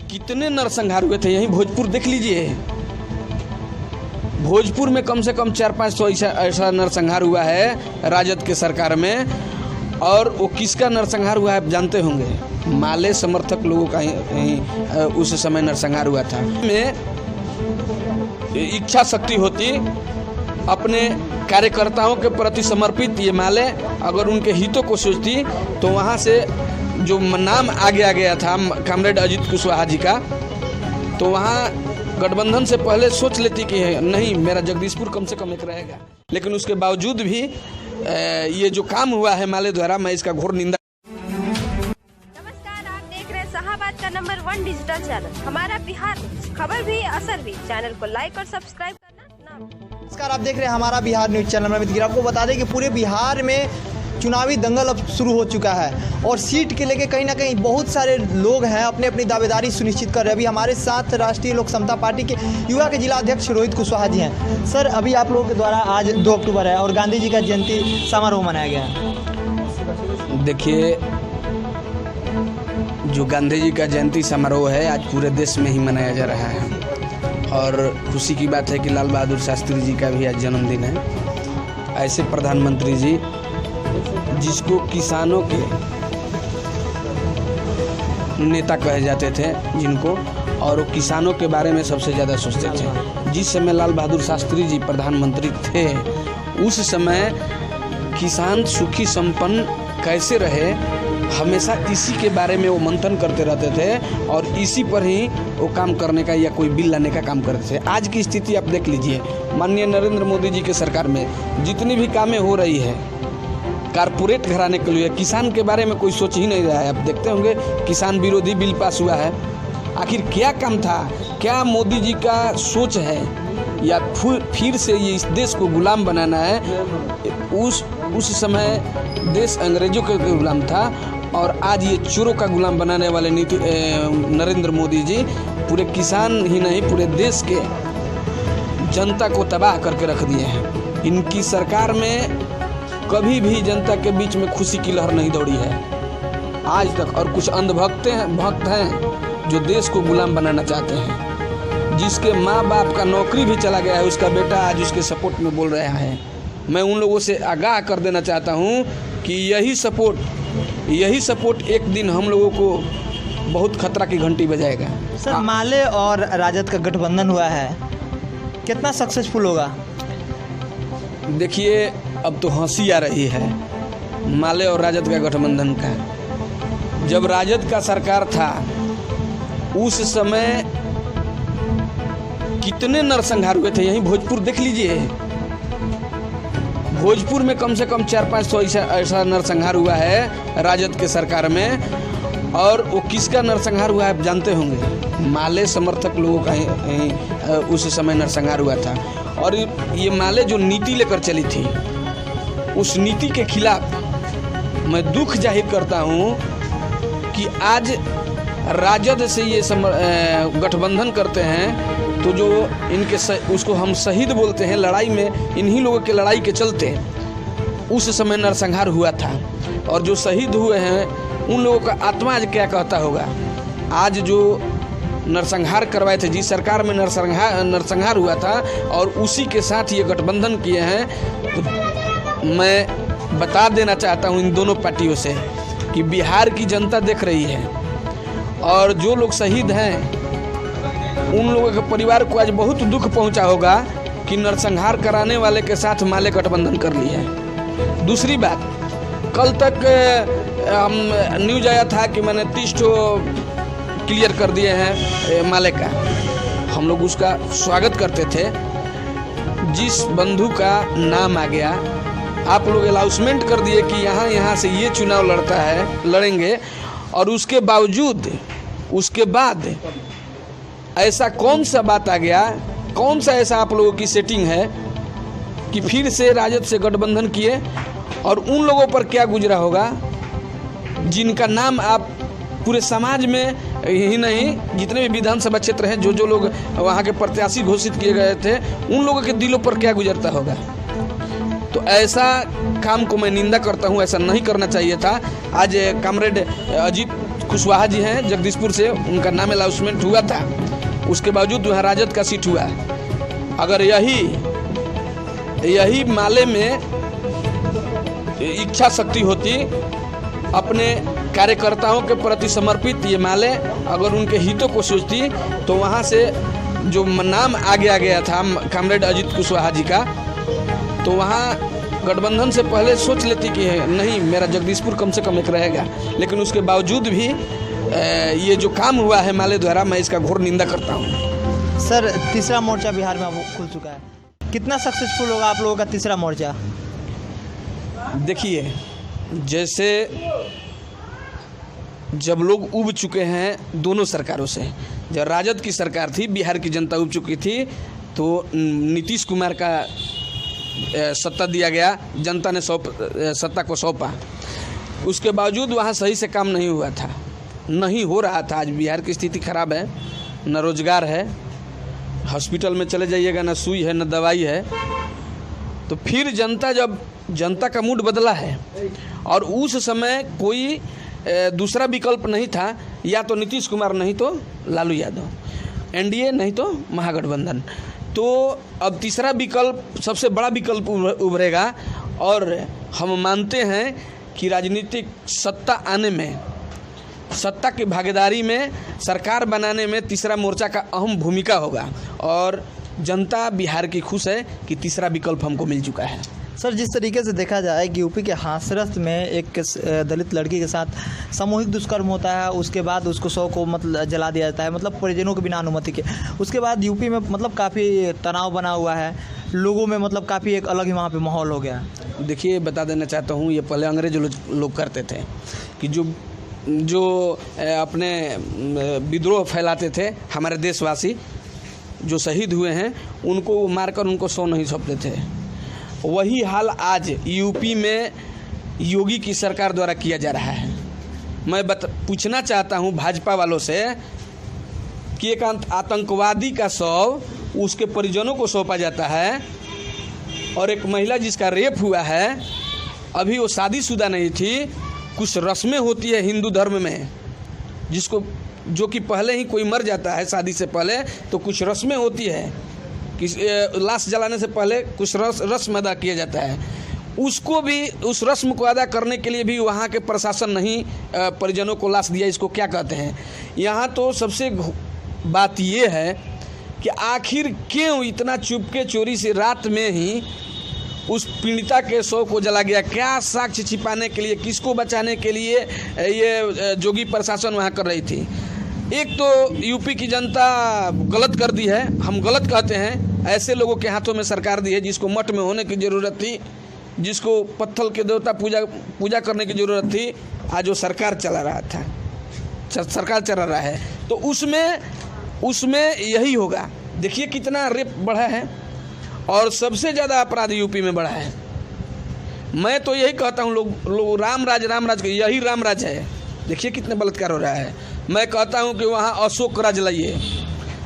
कितने नरसंहार हुए थे, यहीं भोजपुर देख लीजिए। भोजपुर में कम से कम 400-500 ऐसा नरसंहार हुआ है राजद के सरकार में। और वो किसका नरसंहार हुआ है आप जानते होंगे, माले समर्थक लोगों का उस समय नरसंहार हुआ था। में इच्छा शक्ति होती अपने कार्यकर्ताओं के प्रति समर्पित, ये माले अगर उनके हितों को सोचती तो वहाँ से जो नाम आगे आ गया था कॉमरेड अजीत कुशवाहा जी का, तो वहाँ गठबंधन से पहले सोच लेती कि नहीं मेरा जगदीशपुर कम से कम एक रहेगा। लेकिन उसके बावजूद भी ये जो काम हुआ है माले द्वारा, मैं इसका घोर निंदा। नमस्कार, आप देख रहे हैं शाहबाद का नंबर 1 डिजिटल चैनल हमारा बिहार, खबर भी असर भी। चैनल को लाइक और सब्सक्राइब करना ना। नमस्कार, आप देख रहे हैं हमारा बिहार न्यूज चैनल। मैं मित्र आपको बता दें कि पूरे बिहार में चुनावी दंगल अब शुरू हो चुका है और सीट के लेके कहीं ना कहीं बहुत सारे लोग हैं अपने अपनी दावेदारी सुनिश्चित कर रहे हैं। अभी हमारे साथ राष्ट्रीय लोक समता पार्टी के युवा के जिला अध्यक्ष रोहित कुशवाहा जी हैं। सर, अभी आप लोगों के द्वारा आज 2 अक्टूबर है और गांधी जी का जयंती समारोह मनाया गया है। देखिए, जो गांधी जी का जयंती समारोह है आज पूरे देश में ही मनाया जा रहा है और खुशी की बात है कि लाल बहादुर शास्त्री जी का भी आज जन्मदिन है। ऐसे प्रधानमंत्री जी जिसको किसानों के नेता कहे जाते थे, जिनको और वो किसानों के बारे में सबसे ज़्यादा सोचते थे। जिस समय लाल बहादुर शास्त्री जी प्रधानमंत्री थे उस समय किसान सुखी संपन्न कैसे रहे, हमेशा इसी के बारे में वो मंथन करते रहते थे और इसी पर ही वो काम करने का या कोई बिल लाने का काम करते थे। आज की स्थिति आप देख लीजिए, माननीय नरेंद्र मोदी जी के सरकार में जितनी भी कामें हो रही है कारपोरेट घराने के लिए, किसान के बारे में कोई सोच ही नहीं रहा है। आप देखते होंगे किसान विरोधी बिल पास हुआ है। आखिर क्या काम था, क्या मोदी जी का सोच है या फिर से ये इस देश को गुलाम बनाना है? उस समय देश अंग्रेजों के गुलाम था और आज ये चोरों का गुलाम बनाने वाले नरेंद्र मोदी जी पूरे किसान ही नहीं पूरे देश के जनता को तबाह करके रख दिए हैं। इनकी सरकार में कभी भी जनता के बीच में खुशी की लहर नहीं दौड़ी है आज तक। और कुछ अंधभक्त हैं जो देश को गुलाम बनाना चाहते हैं, जिसके माँ बाप का नौकरी भी चला गया है, उसका बेटा आज उसके सपोर्ट में बोल रहा है। मैं उन लोगों से आगाह कर देना चाहता हूँ कि यही सपोर्ट एक दिन हम लोगों को बहुत खतरा की घंटी बजाएगा। सर, माले और राजद का गठबंधन हुआ है, कितना सक्सेसफुल होगा? देखिए, अब तो हंसी आ रही है माले और राजद का गठबंधन का। जब राजद का सरकार था उस समय कितने नरसंहार हुए थे, यहीं भोजपुर देख लीजिए। भोजपुर में कम से कम 400-500 ऐसा नरसंहार हुआ है राजद के सरकार में। और वो किसका नरसंहार हुआ है आप जानते होंगे, माले समर्थक लोगों का उस समय नरसंहार हुआ था। और ये माले जो नीति लेकर चली थी उस नीति के खिलाफ मैं दुख जाहिर करता हूँ कि आज राजद से ये गठबंधन करते हैं तो जो इनके उसको हम शहीद बोलते हैं, लड़ाई में इन्हीं लोगों के लड़ाई के चलते उस समय नरसंहार हुआ था। और जो शहीद हुए हैं उन लोगों का आत्मा आज क्या कहता होगा। आज जो नरसंहार करवाए थे, जिस सरकार में नरसंहार हुआ था और उसी के साथ ये गठबंधन किए हैं, तो मैं बता देना चाहता हूँ इन दोनों पार्टियों से कि बिहार की जनता देख रही है और जो लोग शहीद हैं उन लोगों के परिवार को आज बहुत दुख पहुंचा होगा कि नरसंहार कराने वाले के साथ माले गठबंधन कर ली है। दूसरी बात, कल तक हम न्यूज आया था कि मैंने 30 क्लियर कर दिए हैं माले का। हम लोग उसका स्वागत करते थे। जिस बंधु का नाम आ गया, आप लोग अनाउंसमेंट कर दिए कि यहाँ से ये चुनाव लड़ेंगे और उसके बावजूद उसके बाद ऐसा कौन सा बात आ गया, कौन सा ऐसा आप लोगों की सेटिंग है कि फिर से राजद से गठबंधन किए? और उन लोगों पर क्या गुजरा होगा जिनका नाम आप पूरे समाज में ही नहीं, जितने भी विधानसभा क्षेत्र हैं, जो लोग वहाँ के प्रत्याशी घोषित किए गए थे, उन लोगों के दिलों पर क्या गुजरता होगा। तो ऐसा काम को मैं निंदा करता हूँ, ऐसा नहीं करना चाहिए था। आज कॉमरेड अजीत कुशवाहा जी हैं जगदीशपुर से, उनका नाम अनाउंसमेंट हुआ था, उसके बावजूद वहाँ राजद का सीट हुआ। अगर यही माले में इच्छा शक्ति होती, अपने कार्यकर्ताओं के प्रति समर्पित ये माले अगर उनके हितों को सोचती, तो वहाँ से जो नाम आगे आ गया था कॉमरेड अजीत कुशवाहा जी का, तो वहाँ गठबंधन से पहले सोच लेती कि नहीं, मेरा जगदीशपुर कम से कम एक रहेगा। लेकिन उसके बावजूद भी ये जो काम हुआ है माले द्वारा, मैं इसका घोर निंदा करता हूँ। सर, तीसरा मोर्चा बिहार में अब खुल चुका है, कितना सक्सेसफुल होगा आप लोगों का तीसरा मोर्चा? देखिए, जैसे जब लोग उब चुके हैं दोनों सरकारों से, जब राजद की सरकार थी, बिहार की जनता उब चुकी थी, तो नीतीश कुमार का सत्ता दिया गया, जनता ने सत्ता को सौंपा। उसके बावजूद वहाँ सही से काम नहीं हुआ था, नहीं हो रहा था। आज बिहार की स्थिति खराब है, न रोजगार है, हॉस्पिटल में चले जाइएगा न सुई है न दवाई है। तो फिर जनता का मूड बदला है, और उस समय कोई दूसरा विकल्प नहीं था, या तो नीतीश कुमार नहीं तो लालू यादव, एनडीए नहीं तो महागठबंधन। तो अब तीसरा विकल्प, सबसे बड़ा विकल्प उभरेगा, और हम मानते हैं कि राजनीतिक सत्ता आने में, सत्ता की भागीदारी में, सरकार बनाने में तीसरा मोर्चा का अहम भूमिका होगा। और जनता बिहार की खुश है कि तीसरा विकल्प हमको मिल चुका है। सर, जिस तरीके से देखा जाए कि यूपी के हाथरस में एक दलित लड़की के साथ सामूहिक दुष्कर्म होता है, उसके बाद उसको शव को मतलब जला दिया जाता है, मतलब परिजनों के बिना अनुमति के। उसके बाद यूपी में मतलब काफ़ी तनाव बना हुआ है, लोगों में मतलब काफ़ी एक अलग ही वहाँ पे माहौल हो गया। देखिए, बता देना चाहता हूँ, ये पहले अंग्रेज लोग करते थे कि जो अपने विद्रोह फैलाते थे, हमारे देशवासी जो शहीद हुए हैं उनको मारकर उनको सौ नहीं सौंपते थे। वही हाल आज यूपी में योगी की सरकार द्वारा किया जा रहा है। मैं पूछना चाहता हूं भाजपा वालों से कि एक आतंकवादी का शव उसके परिजनों को सौंपा जाता है, और एक महिला जिसका रेप हुआ है, अभी वो शादीशुदा नहीं थी, कुछ रस्में होती है हिंदू धर्म में, जो कि पहले ही कोई मर जाता है शादी से पहले, तो कुछ रस्में होती है कि लाश जलाने से पहले कुछ रस्म अदा किया जाता है। उसको भी, उस रस्म को अदा करने के लिए भी वहाँ के प्रशासन नहीं परिजनों को लाश दिया। इसको क्या कहते हैं? यहाँ तो सबसे बात ये है कि आखिर क्यों इतना चुपके चोरी से रात में ही उस पीड़िता के शव को जला गया? क्या साक्ष्य छिपाने के लिए, किसको बचाने के लिए ये जोगी प्रशासन वहाँ कर रही थी? एक तो यूपी की जनता गलत कर दी है, हम गलत कहते हैं। ऐसे लोगों के हाथों में सरकार दी है जिसको मठ में होने की ज़रूरत थी, जिसको पत्थर के देवता पूजा करने की ज़रूरत थी। आज जो सरकार चला रहा था, सरकार चला रहा है, तो उसमें यही होगा। देखिए कितना रेप बढ़ा है, और सबसे ज़्यादा अपराध यूपी में बढ़ा है। मैं तो यही कहता हूँ, लोग राम राज यही राम राज है। देखिए कितने बलात्कार हो रहा है। मैं कहता हूँ कि वहाँ अशोक राज लाइए,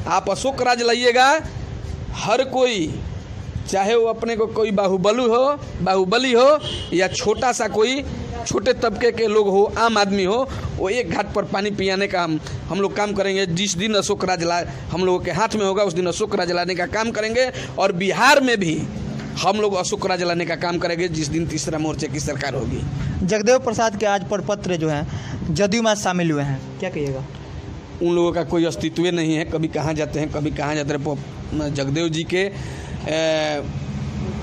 आप अशोक राज लाइएगा। हर कोई, चाहे वो अपने को कोई बाहुबली हो या छोटा सा कोई छोटे तबके के लोग हो, आम आदमी हो, वो एक घाट पर पानी पियाने का हम लोग काम करेंगे। जिस दिन अशोक राज हम लोगों के हाथ में होगा, उस दिन अशोक राज लाने का काम करेंगे। और बिहार में भी हम लोग अशोक राज लाने का काम करेंगे जिस दिन तीसरा मोर्चे की सरकार होगी। जगदेव प्रसाद के आज प्रपत्र जो हैं जदयू में शामिल हुए हैं, क्या कहिएगा? उन लोगों का कोई अस्तित्व नहीं है, कभी कहाँ जाते हैं कभी कहाँ जाते हैं। जगदेव जी के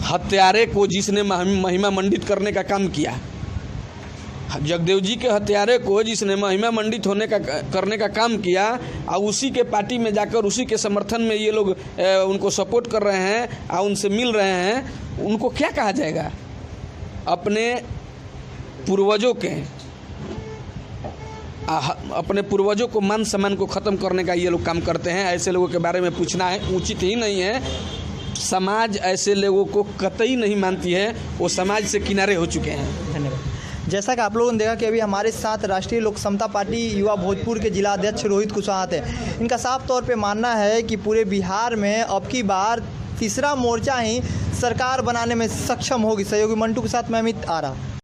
हत्यारे को जिसने महिमा मंडित करने का काम किया, जगदेव जी के हत्यारे को जिसने महिमा मंडित करने का काम किया, और उसी के पार्टी में जाकर उसी के समर्थन में ये लोग उनको सपोर्ट कर रहे हैं और उनसे मिल रहे हैं, उनको क्या कहा जाएगा? अपने पूर्वजों को मान सम्मान को ख़त्म करने का ये लोग काम करते हैं। ऐसे लोगों के बारे में पूछना है उचित ही नहीं है। समाज ऐसे लोगों को कतई नहीं मानती है, वो समाज से किनारे हो चुके हैं। धन्यवाद। जैसा कि आप लोगों ने देखा कि अभी हमारे साथ राष्ट्रीय लोक समता पार्टी युवा भोजपुर के जिला अध्यक्ष रोहित कुशवाहा थे। इनका साफ तौर पे मानना है कि पूरे बिहार में अब की बार तीसरा मोर्चा ही सरकार बनाने में सक्षम होगी। सहयोगी मंटू के साथ मैं अमित आरा।